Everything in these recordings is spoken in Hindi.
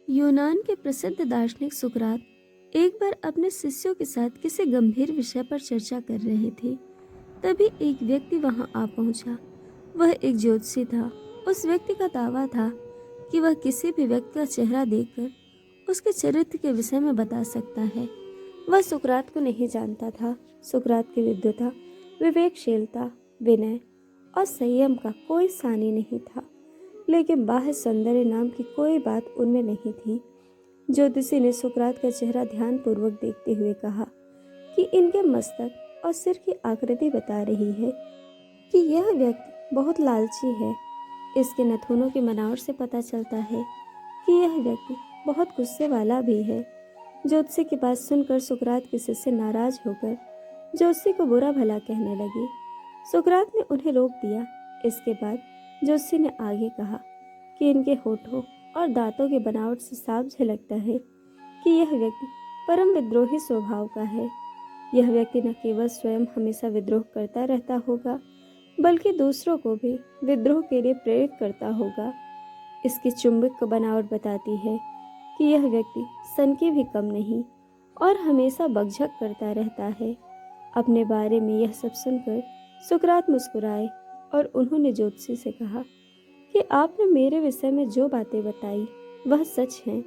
यूनान के प्रसिद्ध दार्शनिक सुकरात एक बार अपने शिष्यों के साथ किसी गंभीर विषय पर चर्चा कर रहे थे। तभी एक व्यक्ति वहां आ पहुंचा। वह एक ज्योतिषी था। उस व्यक्ति का दावा था कि वह किसी भी व्यक्ति का चेहरा देखकर उसके चरित्र के विषय में बता सकता है। वह सुकरात को नहीं जानता था। सुकरात की विद्वता, विवेकशीलता, विनय और संयम का कोई सानी नहीं था, लेकिन बाह्य सौंदर्य नाम की कोई बात उनमें नहीं थी। ज्योतिषी ने सुकरात का चेहरा ध्यानपूर्वक देखते हुए कहा कि इनके मस्तक और सिर की आकृति बता रही है कि यह व्यक्ति बहुत लालची है। इसके नथुनों की बनावट से पता चलता है कि यह व्यक्ति बहुत गुस्से वाला भी है। ज्योतिषी की बात सुनकर सुकरात के शिष्य नाराज होकर ज्योतिषी को बुरा भला कहने लगे। सुकरात ने उन्हें रोक दिया। इसके बाद ज्योतिषी ने आगे कहा कि इनके होठों और दांतों की बनावट से साफ झलकता है कि यह व्यक्ति परम विद्रोही स्वभाव का है। यह व्यक्ति न केवल स्वयं हमेशा विद्रोह करता रहता होगा, बल्कि दूसरों को भी विद्रोह के लिए प्रेरित करता होगा। इसकी चुंबक बनावट बताती है कि यह व्यक्ति सन की भी कम नहीं और हमेशा बकझक करता रहता है। अपने बारे में यह सब सुनकर सुकरात मुस्कुराए और उन्होंने ज्योतिषी से कहा कि आपने मेरे विषय में जो बातें बताई वह सच हैं।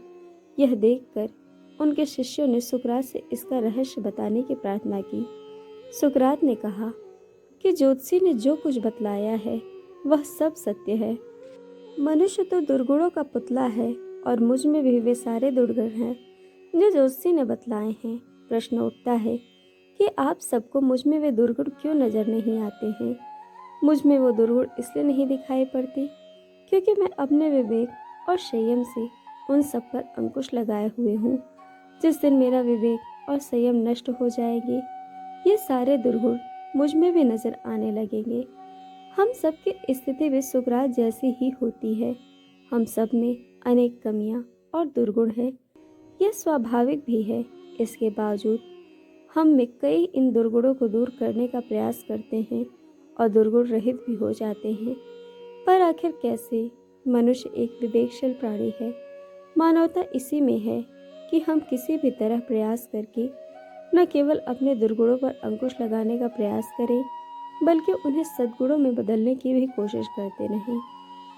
यह देखकर उनके शिष्यों ने सुकरात से इसका रहस्य बताने की प्रार्थना की। सुकरात ने कहा कि ज्योतिषी ने जो कुछ बतलाया है वह सब सत्य है। मनुष्य तो दुर्गुणों का पुतला है और मुझ में भी वे सारे दुर्गुण हैं जो ज्योतिषी ने बतलाए हैं। प्रश्न उठता है कि आप सबको मुझ में वे दुर्गुण क्यों नजर नहीं आते हैं। मुझ में वो दुर्गुण इसलिए नहीं दिखाई पड़ती क्योंकि मैं अपने विवेक और संयम से उन सब पर अंकुश लगाए हुए हूँ। जिस दिन मेरा विवेक और संयम नष्ट हो जाएंगे, ये सारे दुर्गुण मुझ में भी नजर आने लगेंगे। हम सब की स्थिति भी सुकरात जैसी ही होती है। हम सब में अनेक कमियां और दुर्गुण हैं। यह स्वाभाविक भी है। इसके बावजूद हम में कई इन दुर्गुणों को दूर करने का प्रयास करते हैं और दुर्गुण रहित भी हो जाते हैं। पर आखिर कैसे? मनुष्य एक विवेकशील प्राणी है। मानवता इसी में है कि हम किसी भी तरह प्रयास करके न केवल अपने दुर्गुणों पर अंकुश लगाने का प्रयास करें, बल्कि उन्हें सद्गुणों में बदलने की भी कोशिश करते रहें।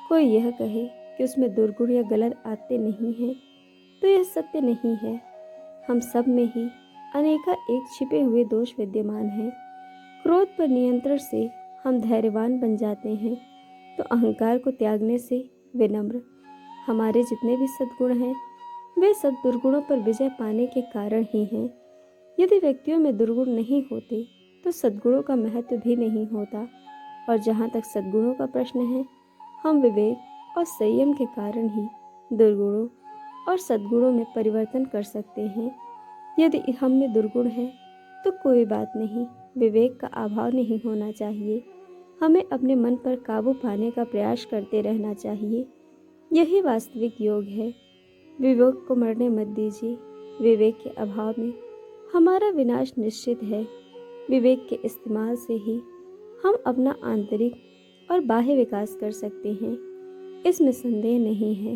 कोई यह कहे कि उसमें दुर्गुण या गलत आदतें नहीं हैं, तो यह सत्य नहीं है। हम सब में ही अनेका एक छिपे हुए दोष विद्यमान हैं। क्रोध पर नियंत्रण से हम धैर्यवान बन जाते हैं, तो अहंकार को त्यागने से विनम्र। हमारे जितने भी सद्गुण हैं वे सब दुर्गुणों पर विजय पाने के कारण ही हैं। यदि व्यक्तियों में दुर्गुण नहीं होते तो सद्गुणों का महत्व भी नहीं होता। और जहाँ तक सद्गुणों का प्रश्न है, हम विवेक और संयम के कारण ही दुर्गुणों और सद्गुणों में परिवर्तन कर सकते हैं। यदि हम में दुर्गुण है तो कोई बात नहीं, विवेक का अभाव नहीं होना चाहिए। हमें अपने मन पर काबू पाने का प्रयास करते रहना चाहिए। यही वास्तविक योग है। विवेक को मरने मत दीजिए। विवेक के अभाव में हमारा विनाश निश्चित है। विवेक के इस्तेमाल से ही हम अपना आंतरिक और बाह्य विकास कर सकते हैं, इसमें संदेह नहीं है।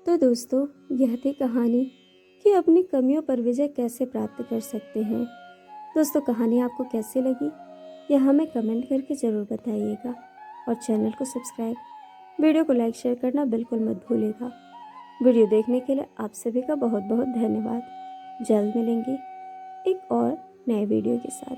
तो दोस्तों, यह थी कहानी कि अपनी कमियों पर विजय कैसे प्राप्त कर सकते हैं। दोस्तों, कहानी आपको कैसी लगी यह हमें कमेंट करके ज़रूर बताइएगा और चैनल को सब्सक्राइब, वीडियो को लाइक शेयर करना बिल्कुल मत भूलिएगा। वीडियो देखने के लिए आप सभी का बहुत बहुत धन्यवाद। जल्द मिलेंगे एक और नए वीडियो के साथ।